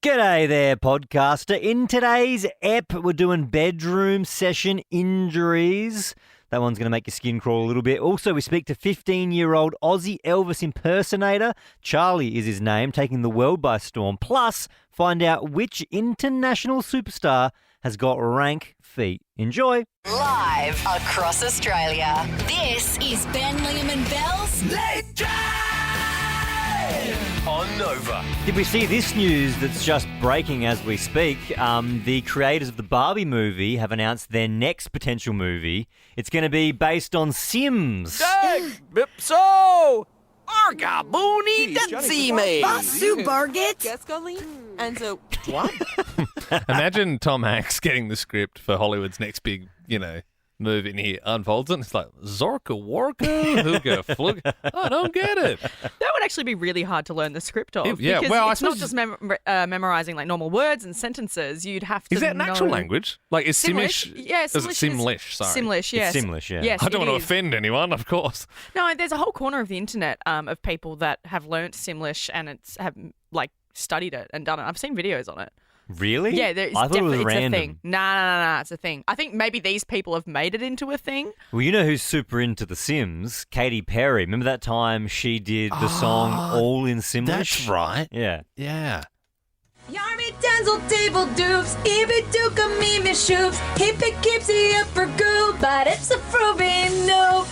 G'day there, podcaster. In today's ep, we're doing bedroom session injuries. That one's going to make your skin crawl a little bit. Also, we speak to 15-year-old Aussie Elvis impersonator. Charlie is his name, taking the world by storm. Plus, find out which international superstar has got rank feet. Enjoy. Live across Australia. This is Ben, Liam and Belle's Late Drive on Nova. Did we see this news that's just breaking as we speak? The creators of the Barbie movie have announced their next potential movie. It's going to be based on Sims. So, Arga Booney Datsime. Basu Barget. And so, what? Imagine Tom Hanks getting the script for Hollywood's next big, move and he unfolds it and it's like, Zorka Warka, Hooga Flug. I don't get it. That would actually be really hard to learn the script of. Yeah, because well, it's not just memorizing like normal words and sentences. You'd have to Is that an know... actual language? Like, is Simlish? Yeah, Is it Simlish? Sorry. Simlish, yes. It's Simlish, yeah. Yes, I don't it want to is. offend anyone, of course. No, there's a whole corner of the internet of people that have learnt Simlish and have studied it and done it. I've seen videos on it. Really? Yeah, there's I thought it was definitely random. a thing. Nah, it's a thing. I think maybe these people have made it into a thing. Well, you know who's super into The Sims? Katy Perry. Remember that time she did the song All in Simlish? That's right. Yeah. Yeah. Yarmy Denzel table dupes, Ibi Duka Mimi shoops, Hippie keeps he up for goo, but it's a Frobe no.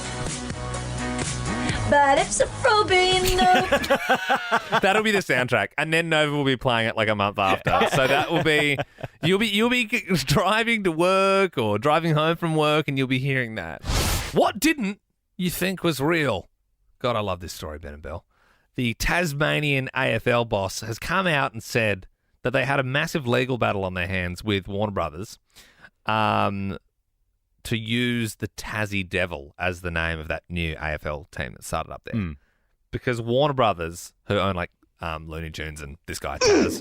But it's a Frobe no. That'll be the soundtrack. And then Nova will be playing it like a month after. So that will be, you'll be driving to work or driving home from work and you'll be hearing that. What didn't you think was real? God, I love this story, Ben and Bell. The Tasmanian AFL boss has come out and said that they had a massive legal battle on their hands with Warner Brothers to use the Tassie Devil as the name of that new AFL team that started up there. Because Warner Brothers, who own like Looney Tunes and this guy Taz,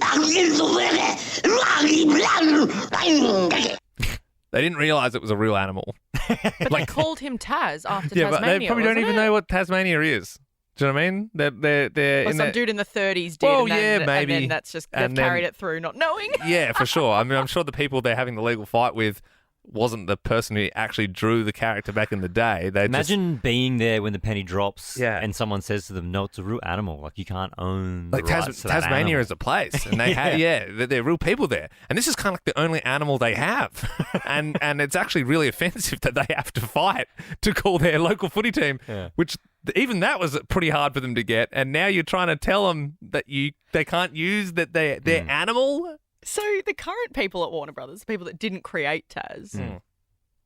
they didn't realise it was a real animal. But they called him Taz after Yeah, Tasmania, but they probably don't wasn't even it? know what Tasmania is. Do you know what I mean? They're Or in some that. dude in the 30s did, Well, and then, yeah, maybe. and then that's just, they've And then- carried it through not knowing. Yeah, for sure. I mean, I'm sure the people they're having the legal fight with wasn't the person who actually drew the character back in the day. They Imagine being there when the penny drops Yeah. and someone says to them, no, it's a real animal. Like, you can't own like the rights to that Tasmania animal. is a place, and they they're real people there, and this is kind of like the only animal they have, and it's actually really offensive that they have to fight to call their local footy team, which even that was pretty hard for them to get, and now you're trying to tell them that they can't use that their animal. So the current people at Warner Brothers, the people that didn't create Taz,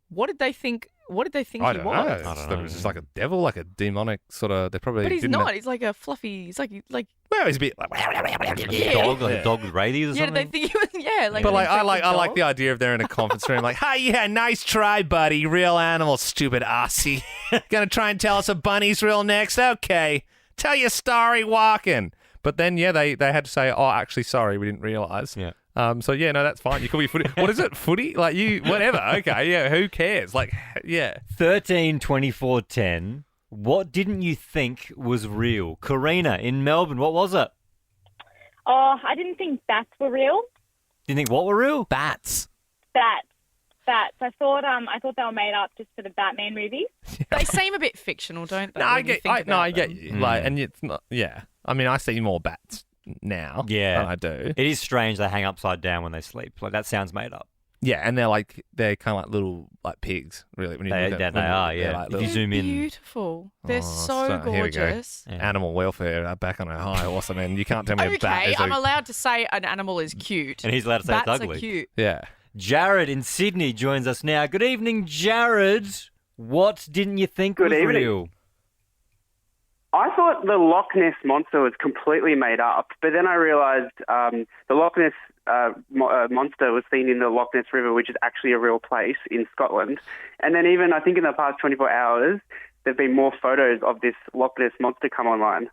what did they think? What did they think I he don't was? know. I don't It know. was just like a devil, like a demonic sort of. They probably. But he's didn't not. He's like a fluffy. He's like. Well, he's a bit like. Like a dog with rabies or Yeah, something? did they think he was? Yeah, like. But an like I infected like dog? the idea of they're in a conference room, like, hey, yeah, nice try, buddy. Real animal, stupid Aussie. Gonna try and tell us a bunny's real next? Okay, tell your story walking. But then they had to say, oh, actually, sorry, we didn't realise. Yeah. So yeah, no, that's fine. You call me footy. What is it? Footy? Like you, whatever. Okay, yeah. Who cares? Like, yeah. 13-24-10. What didn't you think was real? Karina in Melbourne, what was it? Oh, I didn't think bats were real. Didn't think what were real? Bats. Bats. I thought they were made up just for the Batman movies. They seem a bit fictional, don't they? No, I when you get. think I about get them? you. Like, and it's not. Yeah. I mean, I see more bats now. Yeah. Than I do. It is strange they hang upside down when they sleep. Like, that sounds made up. Yeah, and they're kind of like little like pigs, really. When you They look at, are, they're yeah. like If you little zoom in. Beautiful. They're so so here we go. gorgeous. Yeah. animal welfare are back on a high horse. I mean, you can't tell me a bat Okay, is I'm allowed to say an animal is cute. And he's allowed to say Bats it's ugly. are cute. Yeah. Jared in Sydney joins us now. Good evening, Jared. What didn't you think Good was evening. real? I thought the Loch Ness Monster was completely made up, but then I realised the Loch Ness monster was seen in the Loch Ness River, which is actually a real place in Scotland. And then even, I think in the past 24 hours, there've been more photos of this Loch Ness monster come online.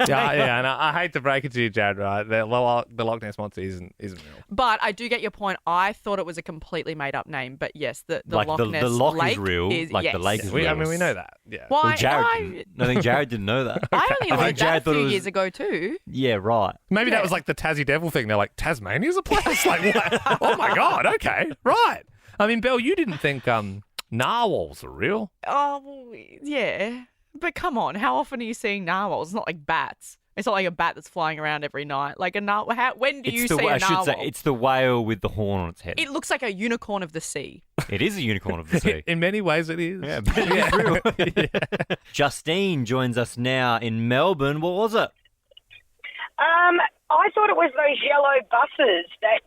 Yeah, and I hate to break it to you, Jared, right? The Loch Ness monster isn't real. But I do get your point. I thought it was a completely made up name, but yes, the Like Loch Ness the loch lake is real. Like yes. the lake is We real. know that. Yeah. Why? Well, Jared didn't. I think Jared didn't know that. I only I read think that Jared a thought few it was- years ago too. Yeah, right. Maybe that was like the Tassie Devil thing. They're like, Tasmania's a place? Like, what? Oh my God, okay, right. I mean, Belle, you didn't think narwhals are real? Oh, well, yeah. But come on, how often are you seeing narwhals? It's not like bats. It's not like a bat that's flying around every night. Like a narwhal. When do you see a I should narwhal? say it's the whale with the horn on its head. It looks like a unicorn of the sea. It is a unicorn of the sea. In many ways, it is. Yeah, but it's real. Justine joins us now in Melbourne. What was it? I thought it was those yellow buses I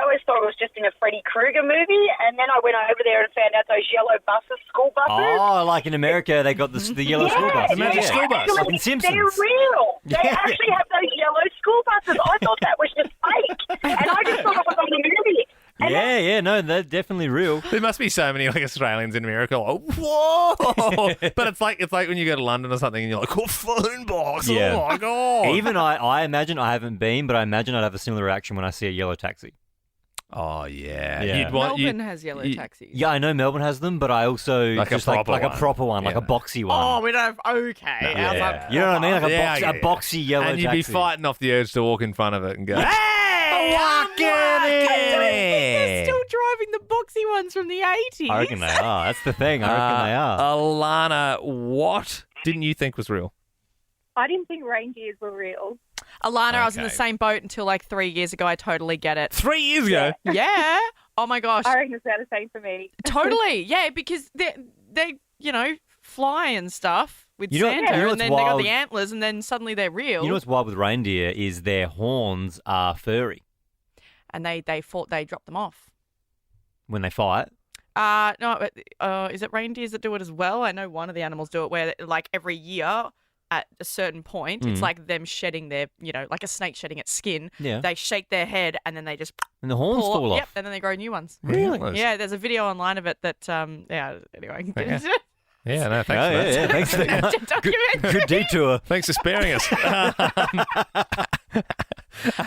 always thought it was just in a Freddy Krueger movie, and then I went over there and found out those yellow buses, school buses. Oh, like in America, they got the yellow school bus. The magic school bus. Like in Simpsons. They're real. They Yeah. actually have those yellow school buses. I thought that was just fake, and I just thought it was on the movie. And Yeah, no, they're definitely real. There must be so many like Australians in America. Like, whoa! But it's like when you go to London or something and you're like, oh, phone box. Yeah. Oh my God. Even I imagine, I haven't been, but I imagine I'd have a similar reaction when I see a yellow taxi. Oh yeah. Yeah. You'd want Melbourne has yellow taxis. Yeah, I know Melbourne has them, but I also Like a just proper like a one. proper one, like Yeah. a boxy one. Oh, we don't have... Okay. No, Ours yeah. are You know what I mean? Like a, Yeah, box, yeah, a boxy yellow and you'd taxi. be fighting off the urge to walk in front of it and go, hey, Walk They're still driving the boxy ones from the 80s. I reckon they are. That's the thing. I reckon they are. Alana, what didn't you think was real? I didn't think reindeers were real. Alana, I was in the Okay. same boat until like 3 years ago. I totally get it. 3 years ago? Yeah. Oh my gosh. I reckon it's about the same for me. Totally. Yeah, because they fly and stuff with You know- Santa, you know and what's then they got wild? the antlers, and then suddenly they're real. You know what's wild with reindeer is their horns are furry and they drop them off. when they fight. No, is it reindeers that do it as well? I know one of the animals do it where, like, every year at a certain point, it's like them shedding their, like a snake shedding its skin. Yeah. They shake their head and then they just And the horns pull fall off. Yep, and then they grow new ones. Really? Yeah, there's a video online of it that, anyway. Okay. Yeah, no, thanks for Yeah, that. yeah, thanks for that. Good detour. Thanks for sparing us.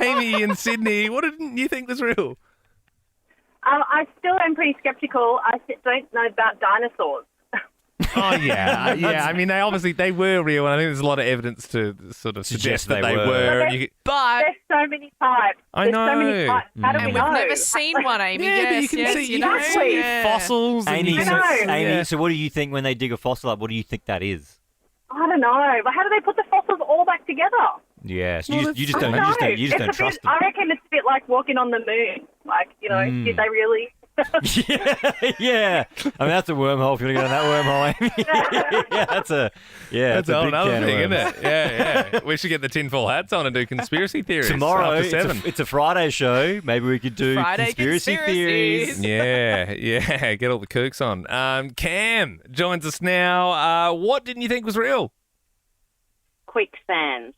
Amy in Sydney, what didn't you think was real? I still am pretty skeptical. I don't know about dinosaurs. Oh, yeah. Yeah, I mean, they were real, and I think there's a lot of evidence to sort of suggest that they were. And you, But There's so many types. I There's so many know. types. How do we and know? we've never seen one, Amy. yeah, but yes, you can yes, see, you know. Exactly. Yeah. fossils. And Amy, you so, can, know. Amy, yeah. so what do you think when they dig a fossil up? What do you think that is? I don't know. But how do they put the fossils all back together? Yeah, so Well, you just I don't, don't know. you just don't It's a trust bit, I reckon it's a bit like walking on the moon. Like, did they really? them. Yeah. I mean, that's a wormhole if you want to go down that wormhole, Amy. Yeah, that's a That's a a whole big other can of thing, isn't worms. it? Yeah. We should get the tinfoil hats on and do conspiracy theories. Tomorrow, after 7. it's a Friday show. Maybe we could do Friday conspiracy conspiracies. theories. Yeah. Get all the kooks on. Cam joins us now. What didn't you think was real? Quicksand.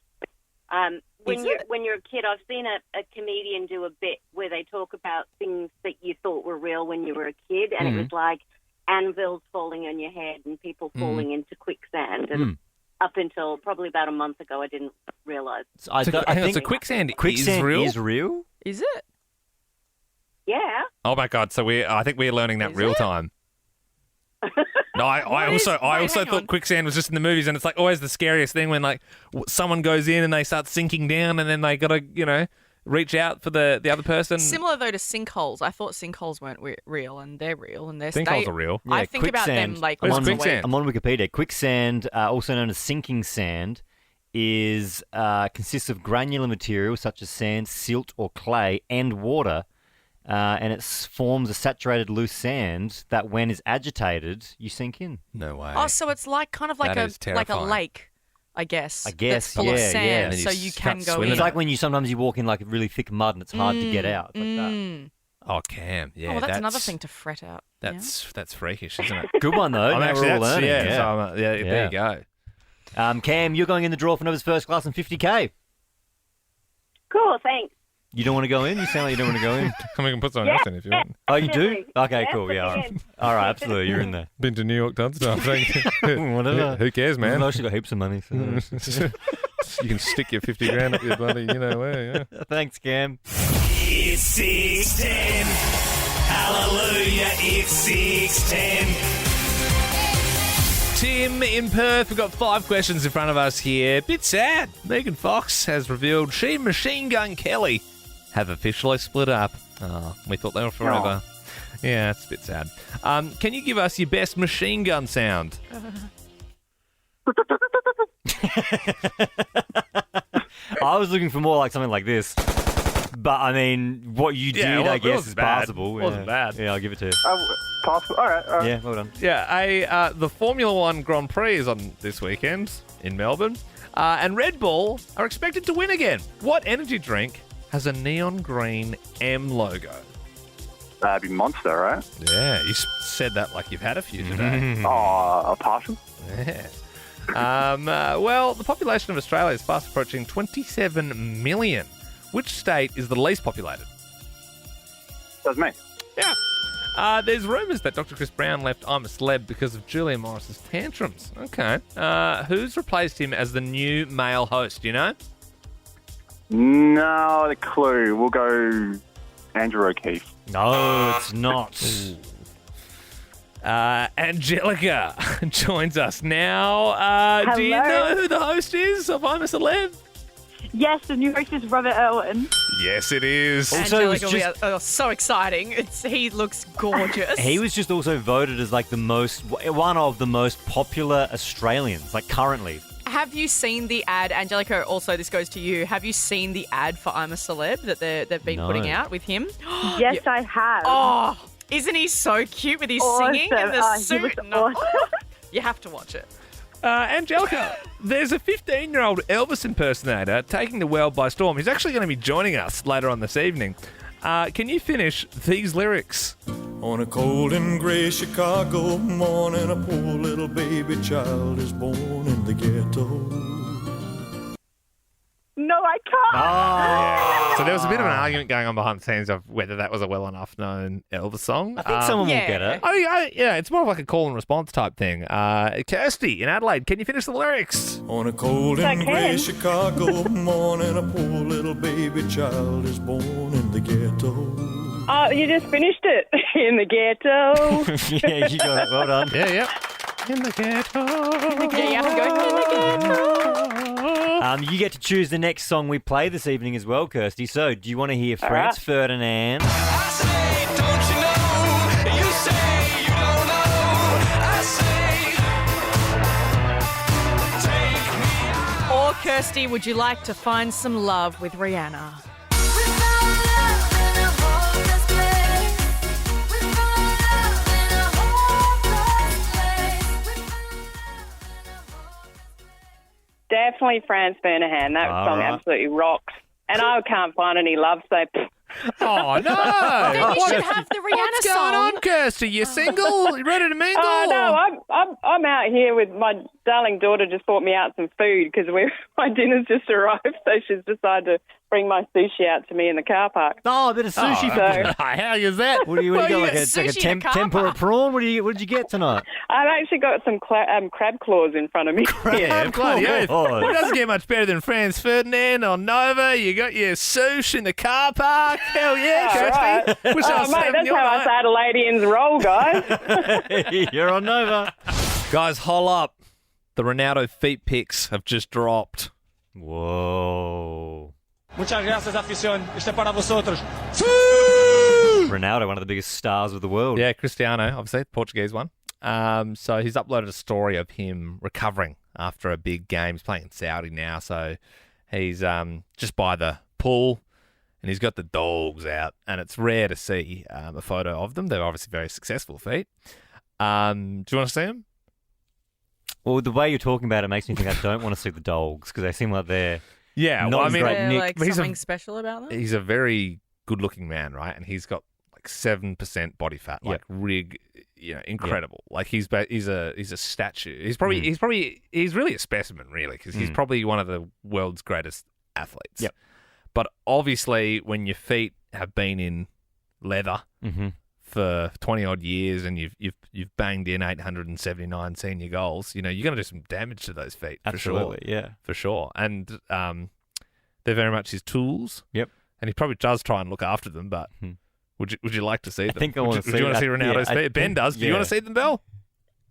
Is it? When you're a kid, I've seen a comedian do a bit where they talk about things that you thought were real when you were a kid, and it was like anvils falling on your head and people falling into quicksand. And up until probably about a month ago, I didn't realise. I think so quicksand quicksand is real? Is it? Yeah. Oh my God! So I think we're learning that Is real it? time. No, I also hang thought on. quicksand was just in the movies, and it's like always the scariest thing when like someone goes in and they start sinking down, and then they gotta reach out for the other person. Similar though to sinkholes. I thought sinkholes weren't real, and they're real, and they're Sinkholes are real. I Yeah, think about them quicksand. like Where's once a quicksand? week. I'm on Wikipedia. Quicksand, also known as sinking sand, is consists of granular material such as sand, silt, or clay, and water. And it forms a saturated loose sand that, when is agitated, you sink in. No way. Oh, so it's like kind of like That is a terrifying. lake, I guess. I guess, that's full of yeah, sand, yeah. And then so you you just can can't go swim in. in It's like when sometimes you walk in like really thick mud and it's hard to get out. It's like that. Mm. Oh, Cam. Yeah. Oh, well, that's another thing to fret out. That's freakish, isn't it? Good one though. I'm Now actually we're all that's- learning. yeah. Yeah. So there you go. Cam, you're going in the draw for Nova's first class and 50K. Cool, thanks. You don't want to go in? You sound like you don't want to go in. We can put something else in if you want. Oh, you do? Okay, Yeah, cool. put Yeah, all me right. in. All right, absolutely. You're in there. Been to New York tons of times. Thank you. Whatever. Who cares, man? I've actually got heaps of money. So. You can stick your 50 grand up your bloody, you know where, yeah. Thanks, Cam. It's 610. Hallelujah, it's 610. Tim in Perth, we've got 5 questions in front of us here. Bit sad. Megan Fox has revealed she and Machine Gun Kelly have officially split up. Oh, we thought they were forever. Yeah, it's a bit sad. Can you give us your best machine gun sound? I was looking for more like something like this. But, I mean, what you did, I guess, is passable. It wasn't bad. Yeah, I'll give it to you. Possible. All right. Yeah, well done. Yeah, the Formula One Grand Prix is on this weekend in Melbourne. And Red Bull are expected to win again. What energy drink has a neon green M logo? That'd be Monster, right? Yeah, you said that like you've had a few today. Oh, a possum? Yeah. Well, the population of Australia is fast approaching 27 million. Which state is the least populated? That's me. Yeah. There's rumours that Dr. Chris Brown left I'm a Celeb because of Julia Morris's tantrums. Okay. Who's replaced him as the new male host, do you know? No, the clue. We'll go Andrew O'Keefe. No, it's not. Angelica joins us now. Do you know who the host is of I'm a Celeb? Yes, the new host is Robert Irwin. Yes, it is. Also, Angelica, we are so exciting. He looks gorgeous. He was just also voted as like one of the most popular Australians, like currently. Have you seen the ad, Angelica? Also, this goes to you. Have you seen the ad for I'm a Celeb that they've been putting out with him? Yes, I have. Oh, isn't he so cute with his singing and the He suit? looks No. awesome. You have to watch it. Angelica, there's a 15-year-old Elvis impersonator taking the world by storm. He's actually going to be joining us later on this evening. Can you finish these lyrics? On a cold and grey Chicago morning, a poor little baby child is born in the ghetto. No, I can't. So there was a bit of an argument going on behind the scenes of whether that was a well enough known Elvis song. I think someone will get it. Yeah, it's more of like a call and response type thing. Kirsty in Adelaide, can you finish the lyrics? On a cold and grey Chicago morning, a poor little baby child is born in the ghetto. Oh, you just finished it. In the ghetto. Yeah, you got it. Well done. Yeah. In the ghetto. Yeah, you have to go in the ghetto. You get to choose the next song we play this evening as well, Kirsty. So, do you want to hear Franz Ferdinand? I say, don't you know? You say you don't know. I say, take me out. Or Kirsty, would you like to find some love with Rihanna? Definitely Franz Ferdinand. That All song right. absolutely rocks. And I can't find any love, so... Oh, no. Then you should have the Rihanna What's song. going on, Kirsty? You single? You ready to mingle? Oh, no, I'm out here with my darling daughter just bought me out some food because my dinner's just arrived, so she's decided to bring my sushi out to me in the car park. Oh, a bit of sushi. So How is that? What do you got? you Like get it's like a sushi in a car tempura park. prawn? What did you get tonight? I've actually got some crab claws in front of me. Yeah, bloody oath. God. Well, it doesn't get much better than Franz Ferdinand or Nova. You got your sushi in the car park. Hell yeah, All Kirsty. right. Wish I was Mate, having that's your how us night. Adelaideans roll, guys. You're on Nova. Guys, hol up. The Ronaldo feet pics have just dropped. Whoa. Muchas gracias, afición. Este es para vosotros. Ronaldo, one of the biggest stars of the world. Yeah, Cristiano, obviously, the Portuguese one. So he's uploaded a story of him recovering after a big game. He's playing in Saudi now, so he's just by the pool, and he's got the dogs out, and it's rare to see a photo of them. They're obviously very successful feet. Do you want to see them? Well, the way you're talking about it makes me think I don't want to see the dogs because they seem like they're Yeah, not well, I as mean, great. Is there, like he's something a, special about them? he's a very good-looking man, right? And he's got like 7% body fat, like incredible. Like he's a statue. He's really a specimen, really, because he's probably one of the world's greatest athletes. Yep. But obviously, when your feet have been in leather for 20 odd years and you've banged in 879 senior goals, you're going to do some damage to those feet. Absolutely, for sure. yeah. For sure. And they're very much his tools. Yep. And he probably does try and look after them, but would you like to see them? I think I want to see. Would you want to see Ronaldo's yeah, feet? Ben does. Do you want to see them, Belle?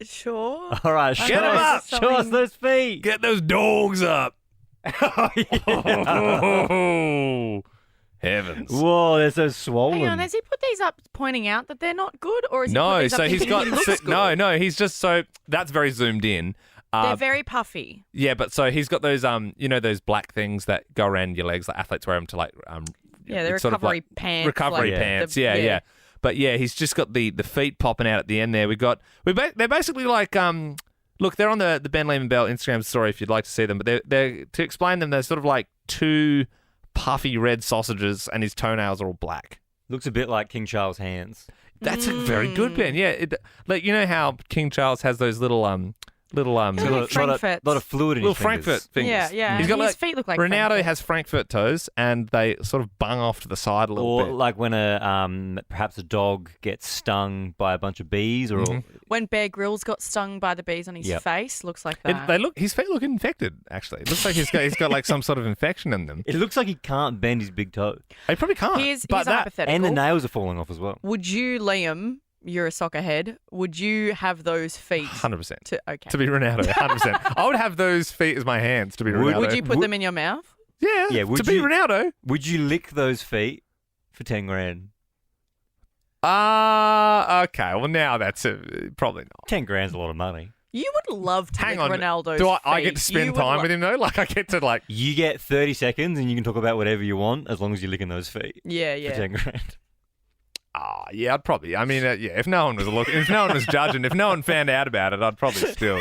Sure. All right, Get them up. Show us those feet. Get those dogs up. Oh, heavens. Whoa, they're so swollen. Hang on, has he put these up pointing out that they're not good, or is he put No, these up so he's thinking got he looks good? no. He's just so that's very zoomed in. They're very puffy. Yeah, but so he's got those those black things that go around your legs, like athletes wear them to like Yeah, they're it's sort of recovery like pants. recovery like pants. the- Yeah. But yeah, he's just got the feet popping out at the end there. They're basically like look, they're on the Ben Lehman Bell Instagram story if you'd like to see them. But they're to explain them, they're sort of like two puffy red sausages, and his toenails are all black. Looks a bit like King Charles' hands. That's very good, Ben. Yeah, like how King Charles has those little Frankfurts. lot of fluid in little his fingers. Frankfurt fingers. Yeah. He's got His feet look like Ronaldo Frankfurt. has Frankfurt toes, and they sort of bung off to the side a little Or bit. like when perhaps a dog gets stung by a bunch of bees, or When Bear Grylls got stung by the bees on his Yep. face, looks like that. His feet look infected. Actually, it looks like he's got like some sort of infection in them. it looks like he can't bend his big toe, He probably can't. Here's but a hypothetical. and the nails are falling off as well. Would you, Liam, you're a soccer head, would you have those feet? 100%. Okay. To be Ronaldo, 100%. I would have those feet as my hands to be Ronaldo. Would you put them in your mouth? Yeah. Yeah, would to be you- Ronaldo. Would you lick those feet for 10 grand? Okay. Well, now that's probably not. 10 grand's a lot of money. You would love to Hang lick on. Ronaldo's Do feet. I get to spend time with him though? Like I get to like. You get 30 seconds and you can talk about whatever you want as long as you're licking those feet Yeah, for yeah. 10 grand. Yeah, I'd probably. I mean, yeah. If no one was looking, if no one was judging, if no one found out about it, I'd probably still.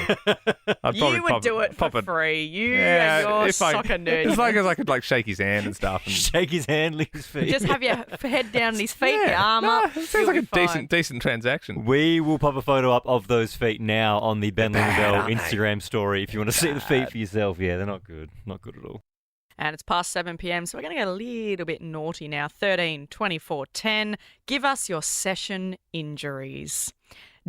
You would do it for free. You and your soccer nerd. As long as I could like shake his hand and stuff. And, Shake his hand, lick his feet. Just have your head down and his feet, your arm up. it sounds You'll like a be fine. decent transaction. We will pop a photo up of those feet now on the Ben Lehman Bell aren't they? Instagram story if you want to see the feet for yourself. Yeah, they're not good. Not good at all. And it's past 7 p.m, so we're going to get a little bit naughty now. 13, 24, 10. Give us your session injuries.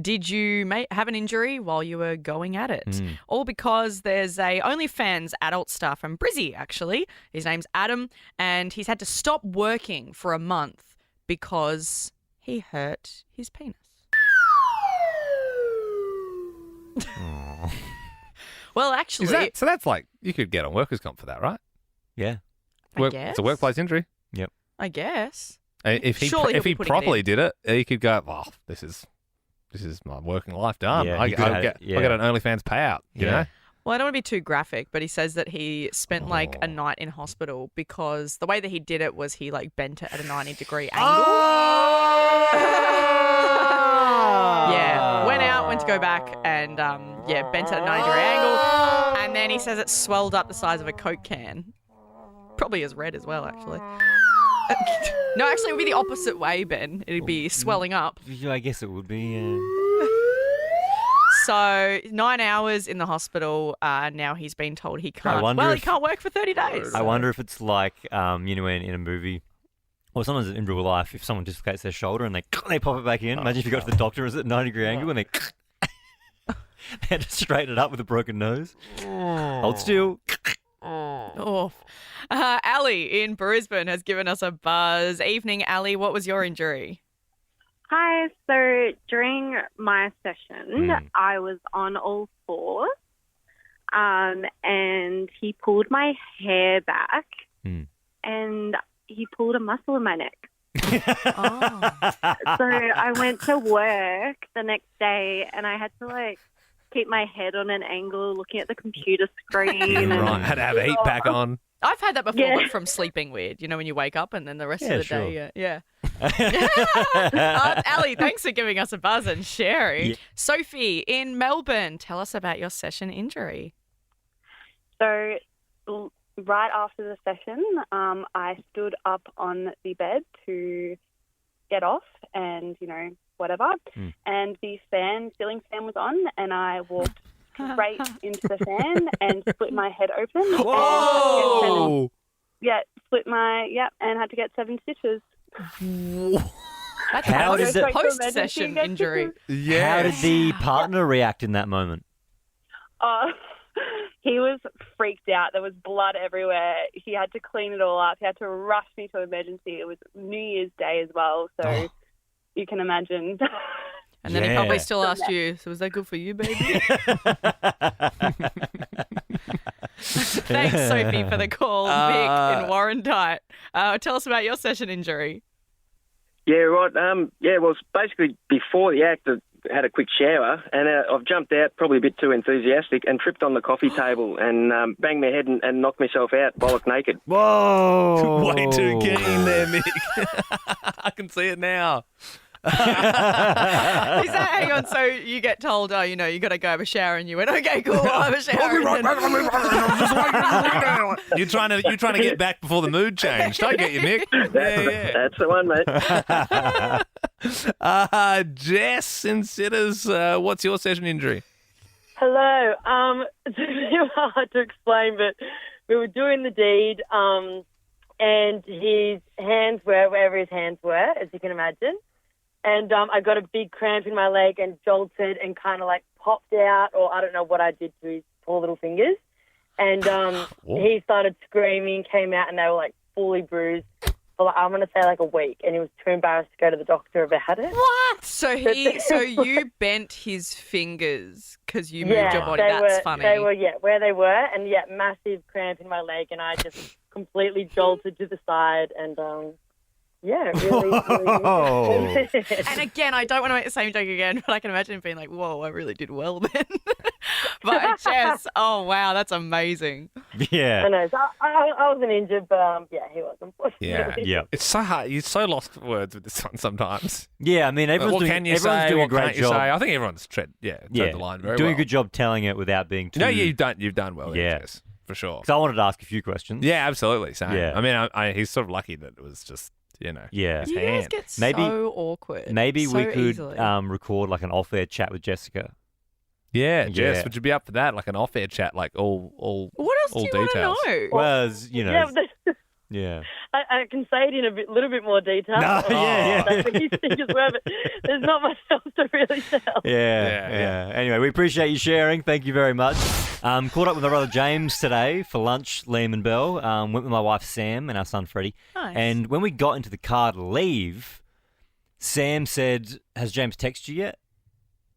Did you have an injury while you were going at it? All because there's a OnlyFans adult star from Brizzy, actually. His name's Adam, and he's had to stop working for a month because he hurt his penis. Well, actually... So that's like, you could get on workers' comp for that, right? Yeah. I guess. It's a workplace injury. Yep. I guess. If he Surely he'll be putting it properly in. did it, he could go, well, this is my working life done. Yeah, I he could have get it, yeah. an OnlyFans payout, you know? Well, I don't want to be too graphic, but he says that he spent like a night in hospital because the way that he did it was he like bent it at a 90-degree angle. Yeah, went to go back and bent it at a 90-degree angle, and then he says it swelled up the size of a Coke can. Probably as red as well, actually. No, actually, it would be the opposite way, Ben. It'd be swelling up. Yeah, I guess it would be. So 9 hours in the hospital. Now he's been told he can't. He can't work for 30 days. I wonder if it's like, in a movie, or sometimes in real life, if someone dislocates their shoulder and they pop it back in. Imagine if you got to the doctor, is it 90-degree angle, and they had to straighten it up with a broken nose. Hold still. Oh. Ali in Brisbane has given us a buzz. Evening, Ali. What was your injury? Hi. So during my session, I was on all fours, and he pulled my hair back, and he pulled a muscle in my neck. So I went to work the next day, and I had to keep my head on an angle, looking at the computer screen. Right, had to have heat back on. I've had that before, but from sleeping weird. You know, when you wake up and then the rest of the day, yeah. Ali, thanks for giving us a buzz and sharing. Yeah. Sophie in Melbourne, tell us about your session injury. So right after the session, I stood up on the bed to get off and, whatever. And the ceiling fan was on, and I walked straight into the fan and split my head open. Whoa! split and had to get 7 stitches. That's How did the post-session injury. Yeah. How did the partner react in that moment? He was freaked out. There was blood everywhere. He had to clean it all up. He had to rush me to emergency. It was New Year's Day as well, so you can imagine. And then he probably still asked you, so was that good for you, baby? Thanks, Sophie, for the call. Vic in Warrandyte. Tell us about your session injury. Yeah, right. Well, it's basically before the act, I had a quick shower, and I've jumped out, probably a bit too enthusiastic, and tripped on the coffee table and banged my head and knocked myself out, bollock naked. Whoa! Way too keen there, Mick. I can see it now. Hang on, so you get told, you got to go have a shower, and you went, okay, cool, I'll have a shower. You're trying to get back before the mood changed. I get you, Mick. That's the one, mate. Jess in Sitters, what's your session injury? Hello. It's a bit hard to explain, but we were doing the deed, and his hands were wherever his hands were, as you can imagine. And I got a big cramp in my leg and jolted and kind of like popped out, or I don't know what I did to his poor little fingers. And he started screaming, came out, and they were like fully bruised for I'm going to say like a week. And he was too embarrassed to go to the doctor about it. What? So you bent his fingers because you moved your body. That's funny. They were, where they were, and massive cramp in my leg, and I just completely jolted to the side and. Really. And again, I don't want to make the same joke again, but I can imagine him being like, whoa, I really did well then. But Jess, oh, wow, that's amazing. Yeah. I know. So I wasn't injured, but he was, unfortunately. Yeah. It's so hard. You're so lost for words with this one sometimes. Yeah, I mean, everyone's doing a great job. I think everyone's tread the line very well. Doing a good job telling it without being too... No, you've done well there, Jess, for sure. Because I wanted to ask a few questions. Yeah, absolutely. Same. Yeah. I mean, he's sort of lucky that it was just... Yeah. You guys get so awkward. Maybe so we could easily. record like an off-air chat with Jessica. Yeah, Jess, would you be up for that? Like an off-air chat, like all what else all do you details? want to know? Well, yeah. I can say it in a little bit more detail. No, That's what you think as well, but there's not much else to really tell. Yeah. Anyway, we appreciate you sharing. Thank you very much. Caught up with my brother James today for lunch, Liam and Belle. Went with my wife Sam and our son Freddie. Nice. And when we got into the car to leave, Sam said, "Has James texted you yet?"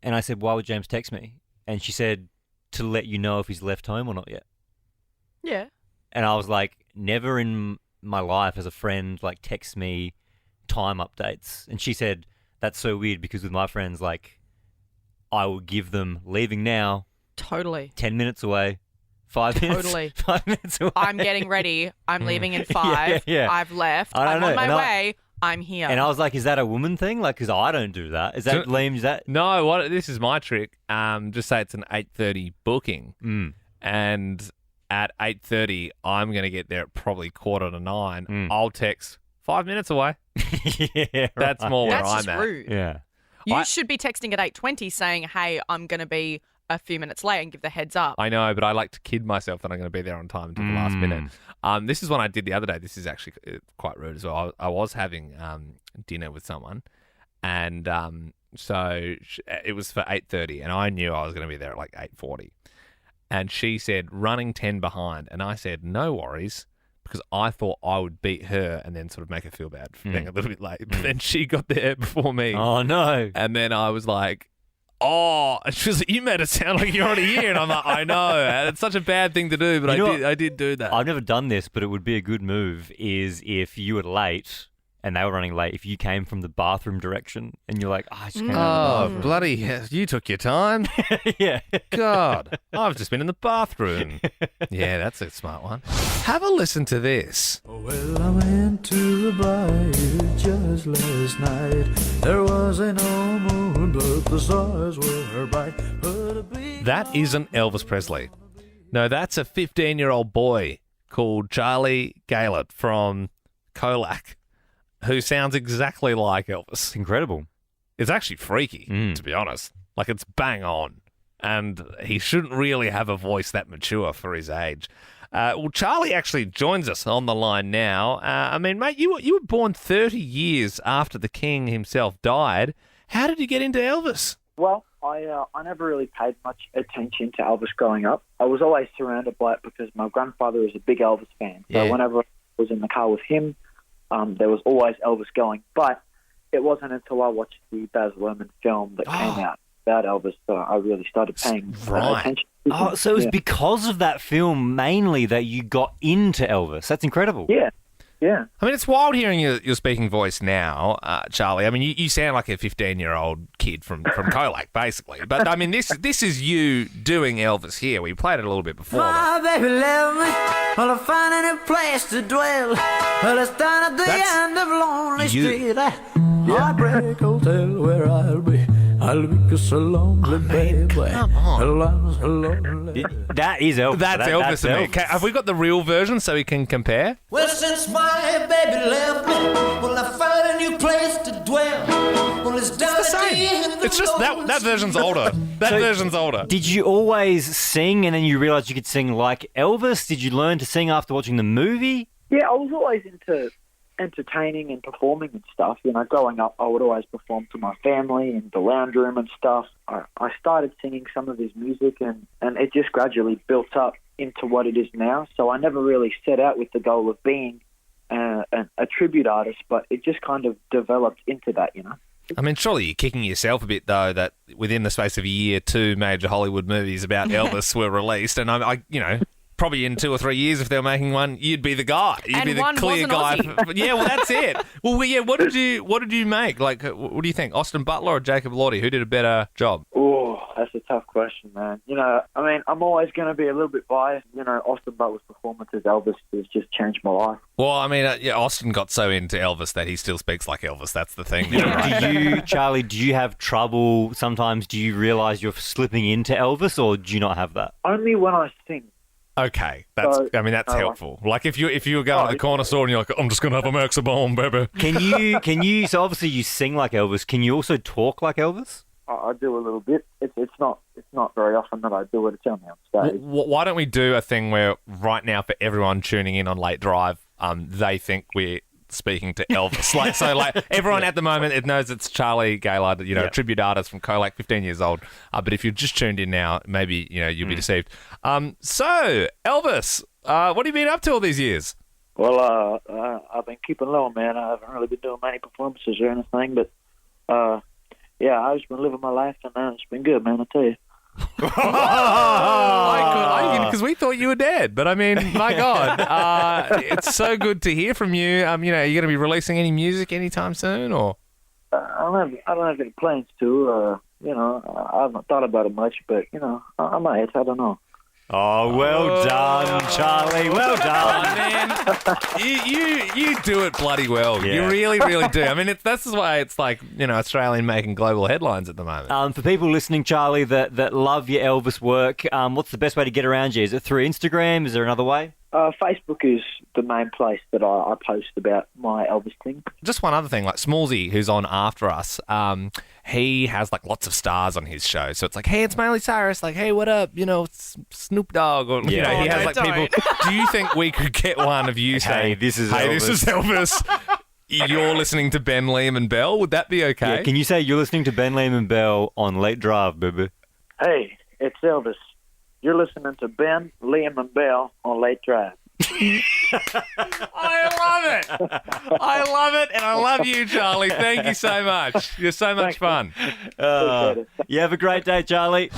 And I said, "Why would James text me?" And she said, "To let you know if he's left home or not yet." Yeah. And I was like, never in my life has a friend like text me time updates. And she said, that's so weird because with my friends, like, I will give them leaving now. Totally. 10 minutes away. 5 minutes. Totally. 5 minutes away. I'm getting ready. I'm leaving in 5. Yeah. I've left. I I'm don't on know. my way. I'm here. And I was like, is that a woman thing? Like, because I don't do that. Is that, Liam, is that? No, this is my trick. Just say it's an 8:30 booking. And at 8:30, I'm going to get there at probably 8:45. I'll text 5 minutes away. Yeah, That's more where That's I'm just at. rude. Yeah. You should be texting at 8:20 saying, hey, I'm going to be a few minutes late and give the heads up. I know, but I like to kid myself that I'm going to be there on time until the last minute. This is what I did the other day. This is actually quite rude as well. I was having dinner with someone, and so it was for 8:30, and I knew I was going to be there at like 8:40. And she said, running 10 behind. And I said, no worries, because I thought I would beat her and then sort of make her feel bad for being a little bit late. But then she got there before me. Oh, no. And then I was like, and she was like, you made it sound like you're already here. And I'm like, I know. It's such a bad thing to do, but I did do that. I've never done this, but it would be a good move is if you were late and they were running late, if you came from the bathroom direction and you're like, I just came out of the bathroom. Bloody, you took your time. Yeah. God, I've just been in the bathroom. Yeah, that's a smart one. Have a listen to this. Well, I went to the bar just last night. There wasn't no moon, but the stars were bright. That isn't Elvis Presley. No, that's a 15-year-old boy called Charlie Gaylord from Colac, who sounds exactly like Elvis. Incredible. It's actually freaky, to be honest. Like, it's bang on. And he shouldn't really have a voice that mature for his age. Well, Charlie actually joins us on the line now. I mean, mate, you were born 30 years after the King himself died. How did you get into Elvis? Well, I never really paid much attention to Elvis growing up. I was always surrounded by it because my grandfather was a big Elvis fan. So whenever I was in the car with him, there was always Elvis going. But it wasn't until I watched the Baz Luhrmann film that came out about Elvis that I really started paying attention. Oh, so it was because of that film mainly that you got into Elvis. That's incredible. Yeah. Yeah. I mean, it's wild hearing your speaking voice now, Charlie. I mean, you sound like a 15-year-old kid from Colac, basically. But, I mean, this is you doing Elvis here. We played it a little bit before. My baby left me, well, I found a new place to dwell. Well, it's down at the end of Lonely Street. Heartbreak Hotel where I'll be. I'll be so lonely, baby. Come on. That is Elvis. That's Elvis to me. Have we got the real version so we can compare? Well, since my baby left me, well, I found a new place to dwell. Well, it's down It's the same. It's just that version's older. That version's older. Did you always sing and then you realised you could sing like Elvis? Did you learn to sing after watching the movie? Yeah, I was always into entertaining and performing and stuff. You know, growing up, I would always perform to my family in the lounge room and stuff. I started singing some of his music and it just gradually built up into what it is now. So I never really set out with the goal of being a tribute artist, but it just kind of developed into that, you know. I mean, surely you're kicking yourself a bit, though, that within the space of a year, 2 major Hollywood movies about Elvis were released, and I you know, probably in 2 or 3 years, if they were making one, you'd be the guy. You'd And be the one clear wasn't guy. Aussie. Yeah, well, that's it. Well, yeah. What did you make? Like, what do you think, Austin Butler or Jacob Elordi? Who did a better job? Oh, that's a tough question, man. You know, I mean, I'm always going to be a little bit biased. You know, Austin Butler's performance as Elvis has just changed my life. Well, I mean, Austin got so into Elvis that he still speaks like Elvis. That's the thing. Do you, Charlie, do you have trouble sometimes? Do you realise you're slipping into Elvis or do you not have that? Only when I sing. Okay, that's helpful. Like if you were going to the corner store and you're like, I'm just gonna have a Max bomb, baby. Can you? So obviously you sing like Elvis. Can you also talk like Elvis? I do a little bit. It's not very often that I do it. It's only on stage. Why don't we do a thing where right now for everyone tuning in on Late Drive, they think we're speaking to Elvis. like everyone at the moment, it knows it's Charlie Gaylord, tribute artist from Colac, 15 years old. But if you've just tuned in now, maybe you'll be deceived. So Elvis, what have you been up to all these years? Well, I've been keeping low, man. I haven't really been doing many performances or anything, but I've just been living my life, and it's been good, man. I tell you. Because we thought you were dead, but I mean, my God, it's so good to hear from you. Are you going to be releasing any music anytime soon, or? I don't have any plans to. I haven't thought about it much, but I might. I don't know. Oh, well done, Charlie. Well done, man. You do it bloody well. Yeah. You really, really do. I mean, that's why it's like Australian making global headlines at the moment. For people listening, Charlie, that love your Elvis work, what's the best way to get around you? Is it through Instagram? Is there another way? Facebook is the main place that I post about my Elvis thing. Just one other thing, like Smallsy, who's on after us, he has like lots of stars on his show. So it's like, hey, it's Miley Cyrus. Like, hey, what up? Snoop Dogg. Or, he has like people. Do you think we could get one of you saying, hey, this is Elvis. You're listening to Ben, Liam and Bell. Would that be okay? Yeah, can you say you're listening to Ben, Liam and Bell on Late Drive, baby? Hey, it's Elvis. You're listening to Ben, Liam and Bell on Late Drive. I love it, and I love you, Charlie. Thank you so much. You're so much fun. You have a great day, Charlie.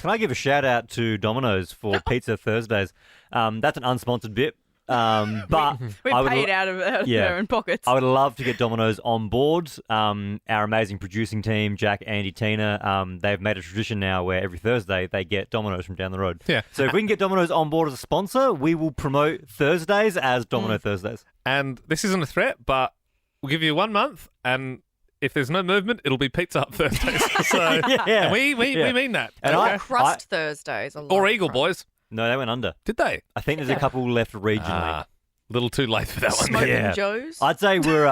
Can I give a shout out to Domino's for Pizza Thursdays? That's an unsponsored bit. But we paid out of their own pockets. I would love to get Domino's on board. Our amazing producing team, Jack, Andy, Tina, they've made a tradition now where every Thursday they get Domino's from down the road. Yeah. So if we can get Domino's on board as a sponsor, we will promote Thursdays as Domino Thursdays. And this isn't a threat, but we'll give you 1 month, and if there's no movement, it'll be Pizza Up Thursdays. So and we mean that. And Crust Thursdays. Or Eagle Boys. No, they went under. Did they? I think there's a couple left regionally. A little too late for that one. Smoking Joe's. I'd say we're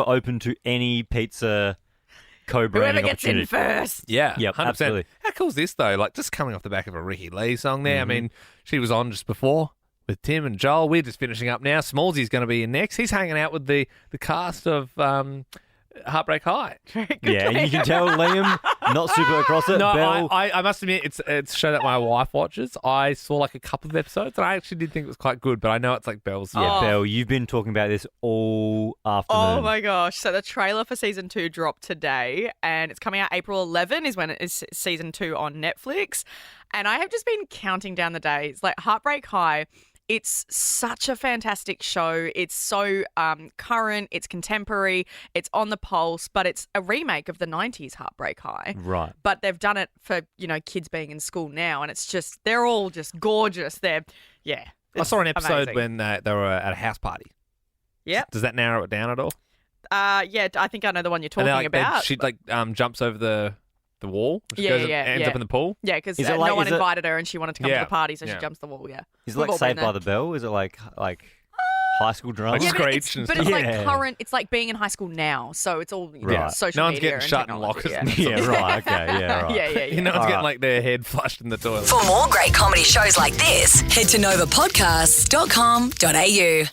open to any pizza co-branding Whoever gets opportunity. in first. Yeah, Yep, 100%. absolutely. How cool is this though? Like just coming off the back of a Ricky Lee song there. I mean, she was on just before with Tim and Joel. We're just finishing up now. Smallsy's going to be in next. He's hanging out with the cast of Heartbreak High. Yeah, and you can tell Liam not super across it. No, Belle, I must admit, it's a show that my wife watches. I saw like a couple of episodes, and I actually did think it was quite good, but I know it's like Belle's. Yeah, Belle, you've been talking about this all afternoon. Oh my gosh. So the trailer for season 2 dropped today and it's coming out April 11 is when it is season 2 on Netflix. And I have just been counting down the days. Like Heartbreak High, it's such a fantastic show. It's so current, it's contemporary, it's on the pulse, but it's a remake of the 90s Heartbreak High. Right. But they've done it for, kids being in school now and it's just, they're all just gorgeous. I saw an episode amazing. when they were at a house party. Yep. Does that narrow it down at all? Yeah, I think I know the one you're talking about. She jumps over the wall. She ends up in the pool. Yeah, because Is it no one invited her and she wanted to come to the party, so she jumps the wall, yeah. Is it like Saved by the Bell? Is it like high school drama? Like Screech and but stuff. it's like current, it's like being in high school now, so it's all social No one's media getting and shut in technology, lockers. yeah. Yeah, right. Okay, yeah, right. Yeah. No one's getting like their head flushed in the toilet. For more great comedy shows like this, head to novapodcasts.com.au.